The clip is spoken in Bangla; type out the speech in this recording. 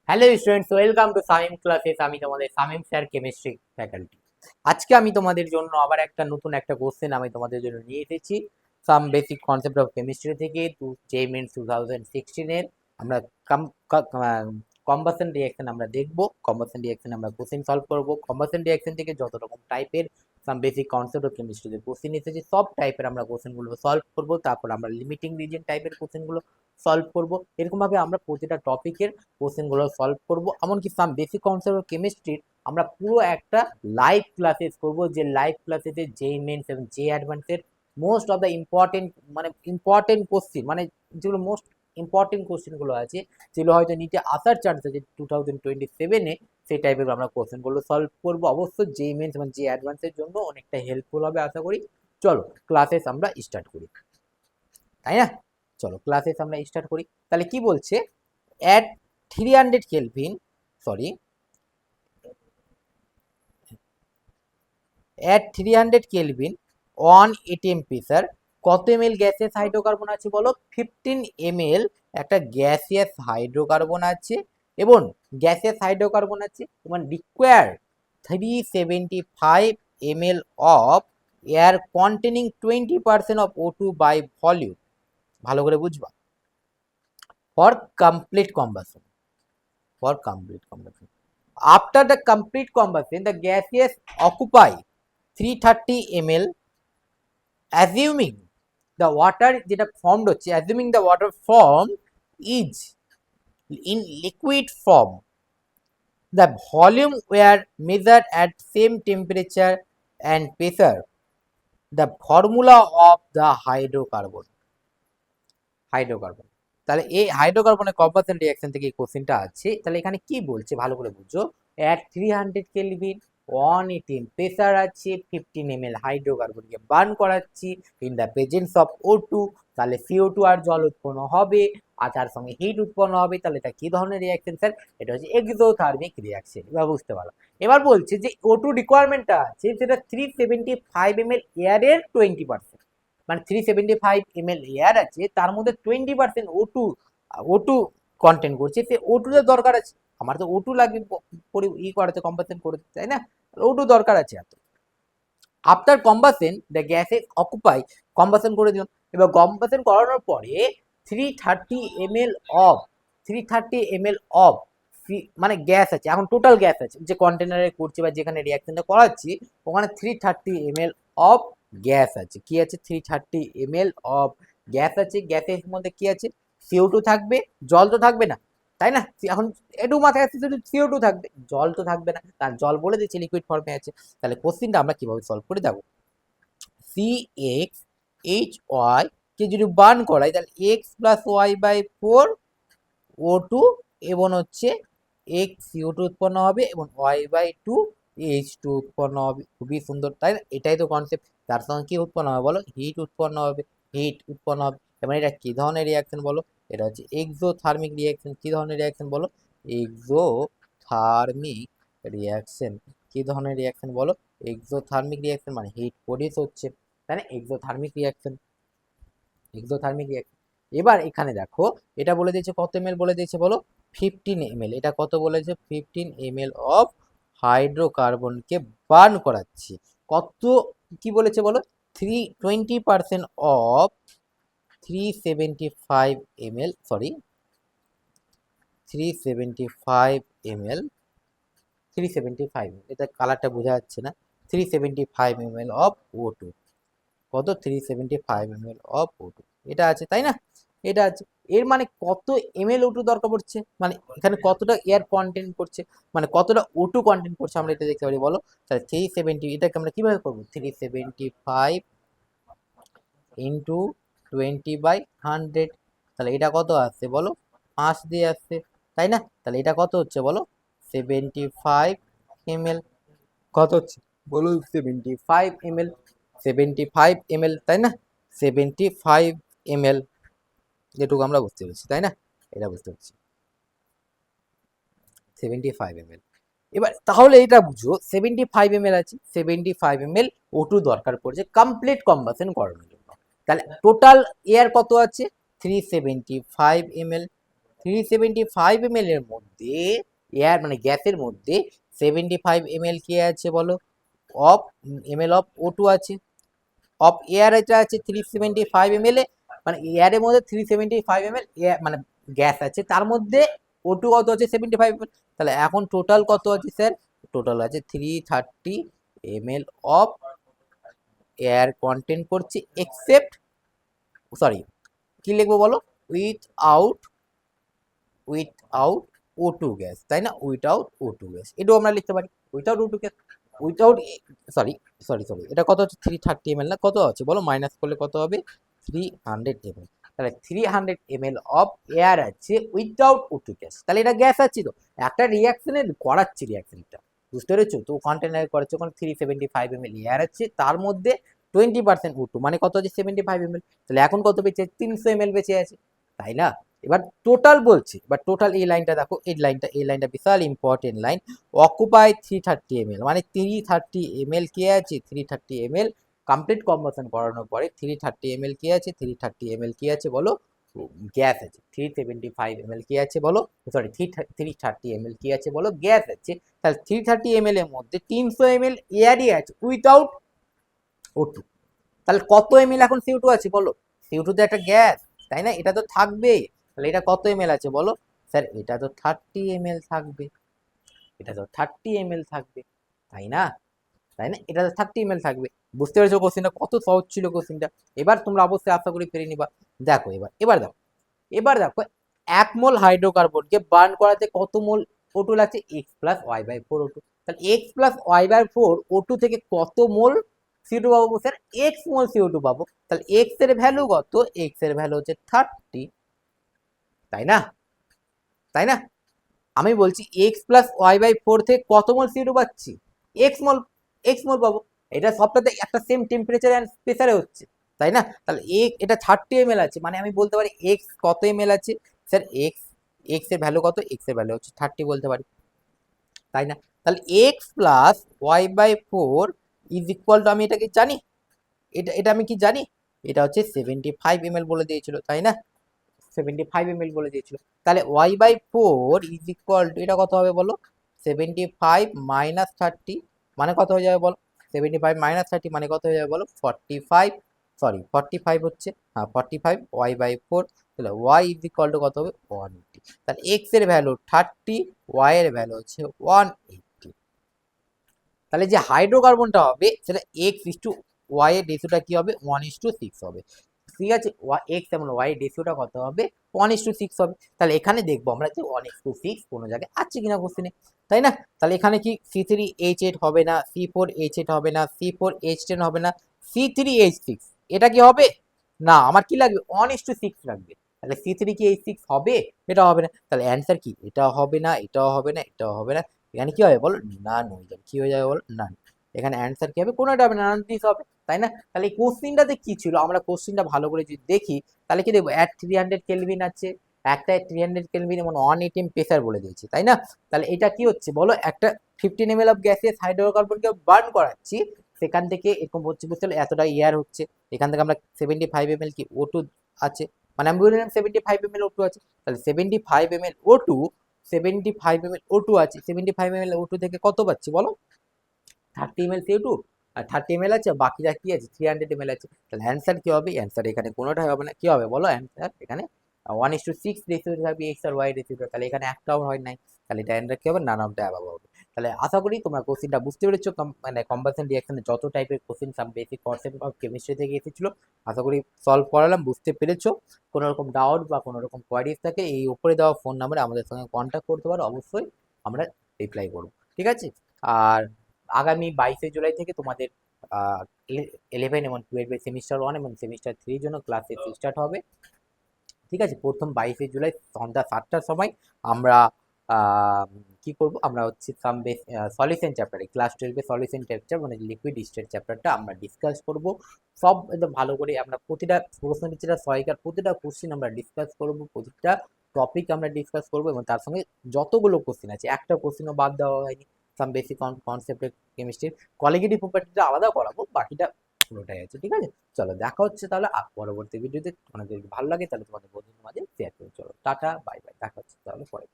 Hello students, welcome to Samim classes. আমি তোমাদের সামিম স্যার, কেমিস্ট্রি ফ্যাকাল্টি। আজকে আমি তোমাদের জন্য আবার একটা নতুন একটা কোশ্চেন আমি তোমাদের জন্য নিয়ে এসেছি। Some basic concept of chemistry থেকে জে মেন্স 2016 এর আমরা কম্বাসন রিঅ্যাকশন আমরা দেখবো। কম্বাসন রিঅ্যাকশন আমরা কোশ্চেন সলভ করবো। কম্বাসন রিঅ্যাকশন থেকে যত রকম টাইপের সাম বেসিক কনসেপ্ট অফ কেমিস্ট্রিতে কোশ্চেন এসেছে সব টাইপের আমরা কোশ্চেনগুলো সলভ করবো। তারপর আমরা লিমিটিং রিজন টাইপের কোশ্চেনগুলো সলভ করবো। এরকমভাবে আমরা প্রতিটা টপিকের কোশ্চেনগুলো সলভ করব। এমনকি সাম বেসিক কনসেপ্ট অফ কেমিস্ট্রির আমরা পুরো একটা লাইভ ক্লাসেস করব, যে লাইভ ক্লাসেসে জে মেন্স এবং জে অ্যাডভান্সের most of the important question, মানে যেগুলো মোস্ট ইম্পর্টেন্ট কোশ্চেনগুলো আছে, যেগুলো হয়তো নিচে আসার চান্স আছে 2027-এ, সেই টাইপের আমরা কোশ্চেনগুলো সলভ করব। অবশ্যই জে মেন্স এবং জে অ্যাডভান্সের জন্য অনেকটা হেল্পফুল হবে আশা করি। চলো ক্লাসেস আমরা স্টার্ট করি, তাই না? চলো ক্লাসেস আমরা স্টার্ট করি। তাহলে কি বলছে, at 300 Kelvin, sorry, at 300 Kelvin on a temperature কত ml গ্যাসিয়াস হাইড্রোকার্বন আছে বলো? 15 ml একটা গ্যাসিয়াস হাইড্রোকার্বন আছে, এবং গ্যাসিয়াস হাইড্রোকার্বন আছে এবং require 375 ml of air containing 20% of O2 by volume. ভালো করে বুঝবা। For complete combustion, for complete combustion. After the complete combustion, the gases occupy 330 ml, assuming the water যেটা formed হচ্ছে, assuming the water formed is in liquid form. The volume were measured at same temperature and pressure. The formula of the hydrocarbon. তাহলে এই হাইড্রোকার্বনের কম্বাসন রিঅ্যাকশন থেকে এই কোশ্চেনটা আছে। তাহলে এখানে কি বলছে ভালো করে বুঝো। এট 300 কেলভিন 118 প্রেসার আছে, 15 ml হাইড্রোকার্বনকে বার্ন করাচ্ছি in the presence of O2। তাহলে CO2 আর জল উৎপন্ন হবে, আর তার সঙ্গে হিট উৎপন্ন হবে। তাহলে এটা কি ধরনের রিঅ্যাকশন স্যার? এটা হচ্ছে এক্সোথার্মিক রিঅ্যাকশন। এবার বুঝতে পারো। এবার বলছে যে O2 রিকোয়ারমেন্টটা আছে সেটা 375 ml এয়ারের 20%, মানে 375 ml এয়ার আছে, তার মধ্যে 20% O2 কন্টেন্ট করছে। সে O2 এর দরকার আছে, আমার তো O2 লাগবে করাতে, কম্বাসন করতে, তাই না? O2 দরকার আছে এত। After combustion the gases occupy, combustion করে দিলাম। এবার কম্বাসন করানোর পরে 330 ml অফ 330 ml অফ মানে গ্যাস আছে, এখন টোটাল গ্যাস আছে যে কন্টেনারে করছি বা যেখানে রিঅ্যাকশনটা করাচ্ছি, ওখানে 330 ml অফ গ্যাস আছে। কি আছে? 330 ml অফ গ্যাস আছে। গ্যাসের মধ্যে কি আছে? CO2 থাকবে, জল তো থাকবে না, তাই না? এখন একটু মাথায় আসছে, শুধু CO2 থাকবে, জল তো থাকবে না, কারণ জল বলে দিচ্ছে লিকুইড ফর্মে আছে। তাহলে কোশ্চেনটা আমরা কিভাবে সলভ করে দেবো? CXHY কে যদি বার্ন করাই, তাহলে X plus Y by 4 O2 এবং হচ্ছে X CO2 উৎপন্ন হবে এবং Y বাই 2 H2 উৎপন্ন হবে। খুবই সুন্দর, তাই না? এটাই তো কনসেপ্ট। তার সঙ্গে কি উৎপন্ন হবে বলো? হিট উৎপন্ন হবে। এবং এটা কি ধরনের রিয়াকশন বলো? এটা হচ্ছে এক্সোথার্মিক রিয়াকশন। কি ধরনের রিয়াকশন বলো? Exothermic reaction. কি ধরনের রিয়াকশন বলো? এক্সোথার্মিক রিয়াকশন, মানে হিট প্রডিউস হচ্ছে, তাই না? Exothermic reaction. এবার এখানে দেখো, এটা বলে দিয়েছে কত এমএল বলে দিয়েছে বলো? 15 ml। এটা কত বলেছে? 15 ml অফ হাইড্রোকার্বনকে বার্ন করাচ্ছি। কত কি বলেছে বলো? 20% অফ 375 ml, সরি 375 ml, 375, এটা কালারটা বোঝা যাচ্ছে না। 375 ml অফ O2, কত? 375 ml অফ O2 এটা আছে, তাই না? এটা আছে। এর মানে কত ml O2 দরকার পড়ছে, মানে এখানে কতটা এয়ার কন্টেন্ট করছে, মানে কতটা O2 কন্টেন্ট করছে আমরা এটা দেখতে পারি বলো? তাহলে 370, এটাকে আমরা কিভাবে করবো? 375 ইন্টু 20/100। তাহলে এটা কত আসছে বলো? 5 দিয়ে আসছে, তাই না? তাহলে এটা কত হচ্ছে বলো? 75 ml। কত হচ্ছে বলো? 75 ml, 75 ml, তাই না? 75 ml, যেটুকু আমরা বুঝতে পেরেছি, তাই না? এটা বুঝতে পারছি 75 ml। এবার তাহলে এটা বুঝো 75 ml আছে, 75 ml O2 দরকার পড়ছে কমপ্লিট কম্বাসন করানোর জন্য। তাহলে টোটাল এয়ার কত আছে? 375 ml। 375 ml এর মধ্যে মধ্যে এয়ার মানে গ্যাসের মধ্যে 75 ml কি আছে বলো, অফ ml অফ O2 আছে, অফ এয়ার এটা আছে 375 ml এ, মানে এয়ারের মধ্যে 375 ml এয়ার মানে গ্যাস আছে, তার মধ্যে O2 কত আছে 75 ml। তাহলে এখন টোটাল কত আছে স্যার, টোটাল আছে 330 ml অফ এয়ার কন্টেন্ট করছে, এক্সেপ্ট সরি কি লিখবো বলো, উইথআউট উইথআউট O2 গ্যাস, তাই না, উইথআউট O2 গ্যাস এটাও আমরা লিখতে পারি, without O2 gas, without sorry sorry sorry এটা কত হচ্ছে 330 ml না, কত আছে বলো, মাইনাস করলে কত হবে 300 ml। তাহলে 300 ml অফ এয়ার আছে উইথআউট O2 গ্যাস, তাহলে এটা গ্যাস আছে তো, একটা রিয়াকশনের করাচ্ছি রিয়াকশনটা, বুঝতে পেরেছো তো, কন্টেনার করাচ্ছে ওখানে 375 ml এয়ার আছে, তার মধ্যে 20% O2 মানে কত আছে 75 ml। তাহলে এখন কত বেঁচে 300 ml বেঁচে আছে, তাই না। এবার টোটাল বলছি, এবার টোটাল এই লাইনটা দেখো, এই লাইনটা বিশাল ইম্পর্টেন্ট লাইন, অকুপাই 330 ml মানে 330 ml কি আছে 330 ml কমপ্লিট কম্বাসন করানোর পরে 330 ml কি আছে 330 ml কি আছে বলো, গ্যাস আছে, 375 ml কি আছে বলো, সরি 330 ml কি আছে বলো, গ্যাস আছে। তাহলে 330 ml এর মধ্যে 300 ml এয়ারই আছে উইথাউট O2, তাহলে কত ml এখন CO2 আছে বলো, CO2 তো একটা গ্যাস, তাই না, এটা তো থাকবেই, তাহলে এটা কত ml আছে বলো, স্যার এটা তো 30 ml থাকবে, এটা তো 30 ml থাকবে, তাই না, তাই না, এটা তো 30 ml থাকবে। বুঝতে পেরেছো কোশ্চেনটা কত সহজ ছিল কোশ্চেনটা, এবার তোমরা অবশ্যই আশা করি পেরে নিবা। দেখো এবার দেখো 1 মোল হাইড্রোকার্বনকে বার্ন করাতে কত মোল O2 লাগছে, x+y/4 O2, তাহলে x+y/4 O2 থেকে কত মোল CO2 পাবো স্যার, x মোল CO2 পাবো, তাহলে x এর ভ্যালু কত, x এর ভ্যালু হচ্ছে 30, তাই না, তাই না, আমি বলছি x+y/4 থেকে কত মোল CO2 পাচ্ছি, x মোল পাবো, এটা সবটাতে একটা সেম টেম্পারেচার এন্ড প্রেসারে হচ্ছে, তাই না, তাহলে এটা 30 ml আছে, মানে আমি বলতে পারি x কত ml আছে, স্যার x এর ভ্যালু কত, x এর ভ্যালু হচ্ছে 30 বলতে পারি, তাই না, তাহলে x+y/4 ইজ ইকুয়াল টু, আমি এটাকে জানি, এটা আমি কি জানি, এটা হচ্ছে 75 ml বলে দিয়েছিল, তাই না, 75 ml বলে দিয়েছিল, তাহলে y/4 ইজ ইকুয়াল টু এটা কত হবে বলো, 75 মাইনাস 30 মানে কত হয়ে যাবে বলো, 75 মাইনাস 30 মানে কত হয়ে যাবে বলো 45, সরি 45 হচ্ছে, হ্যাঁ 45 y/4, তাহলে y ইজ ইকুয়াল টু কত হবে 180, তাহলে x এর ভ্যালু 30, y এর ভ্যালু হচ্ছে 180, তাহলে যে হাইড্রোকার্বনটা হবে সেটা x:y এর রেশিওটা কি হবে 1:6 হবে, ঠিক আছে, x এবং y রেশিওটা কত হবে 1:6 হবে, তাহলে এখানে দেখবো আমরা যে 1:6 কোনো জায়গায় আছে কিনা কোশ্চেনে, তাই না, তাহলে এখানে কি C3H8 হবে না, C4H8 হবে না, C4H10 হবে না, C3H6 এটা কি হবে, না আমার কি লাগবে 1:6 লাগবে, তাহলে C3 কি H6 হবে, এটা হবে না, তাহলে অ্যান্সার কি, এটাও হবে না, এটাও হবে না, এটাও হবে না, এখানে কি হবে বলো নান হয়ে যাবে, কি হয়ে যাবে বলো নান, এখানে অ্যান্সার কি হবে কোনোটা হবে না, নান দিস হবে, তাই না, তাহলে এই কোশ্চিনটাতে কি ছিল, আমরা কোশ্চিনটা ভালো করে যদি দেখি তাহলে কি দেখবো, অ্যাট 300 কেলভিন আছে, একটা 300 কেলভিন এবং 180 প্রেসার বলে দিয়েছি, তাই না, তাহলে এটা কি হচ্ছে বলো, একটা 15 ml অফ গ্যাসেস হাইড্রোকার্বনকে বার্ন করাচ্ছি, সেখান থেকে এরকম হচ্ছে বুঝতে পারলে এতটা এয়ার হচ্ছে, এখান থেকে আমরা 75 ml কি O2 আছে, মানে আমি বলে নিলাম 75 ml O2 আছে, তাহলে 75 ml O2, 75 ml O2 আছে, 75 ml O2 থেকে কত পাচ্ছি বলো 30 ml CO2, আর 30 ml আছে, বাকিটা কি আছে 300 ml আছে, তাহলে অ্যান্সার কি হবে, অ্যান্সার এখানে কোনোটাই হবে না, কি হবে বলো অ্যান্সার এখানে 1:6 রেশিও থাকবে x আর y রেশিওটা, তাহলে এখানে একটাও হয় নাই, তাহলে এটা অ্যান্সার কি হবে নান অফ দ্য অ্যাবাভ হবে। তাহলে আশা করি তোমরা কোশ্চেনটা বুঝতে পেরেছো, মানে কম্বাসন রিঅ্যাকশনে যত টাইপের question some basic concept of chemistry থেকে এসেছিল, আশা করি সলভ করালাম, বুঝতে পেরেছো, কোনো রকম ডাউট বা কোনো রকম কোয়ারিজ থাকে এই উপরে দেওয়া ফোন নাম্বারে আমাদের সঙ্গে কন্ট্যাক্ট করতে পারো, অবশ্যই আমরা রিপ্লাই করবো, ঠিক আছে। আর আগামী 22 জুলাই থেকে তোমাদের 11 এবং 12 সেমিস্টার 1 এবং সেমিস্টার 3 জন্য ক্লাসে স্টার্ট হবে, ঠিক আছে, প্রথম 22 জুলাই সন্ধ্যা 7টার সময় আমরা কি করব, আমরা হচ্ছে সাম বেস সলিউশন চ্যাপ্টারে ক্লাস 12 সলিউশন চ্যাপ্টার মানে লিকুইড স্টেট চ্যাপ্টারটা আমরা ডিসকাস করব, সব একদম ভালো করে আমরা প্রতিটা প্রশ্ন বিচিত্রা সহায়িকার প্রতিটা কোশ্চেন আমরা ডিসকাস করব, প্রতিটা টপিক আমরা ডিসকাস করব, এবং তার সঙ্গে যতগুলো কোশ্চেন আছে একটা কোশ্চেনও বাদ দেওয়া হয়নি, সাম বেসিক কনসেপ্টের কেমিস্ট্রির কোয়ালিটি প্রপার্টিটা আলাদা করাবো, বাকিটা পুরোটাই আছে, ঠিক আছে। চলো দেখা হচ্ছে তাহলে পরবর্তী ভিডিওতে, তোমাদের যদি ভালো লাগে তাহলে তোমাদের বন্ধুদের মাঝে শেয়ার করে, চলো টাটা বাই বাই, দেখা হচ্ছে তাহলে পরে।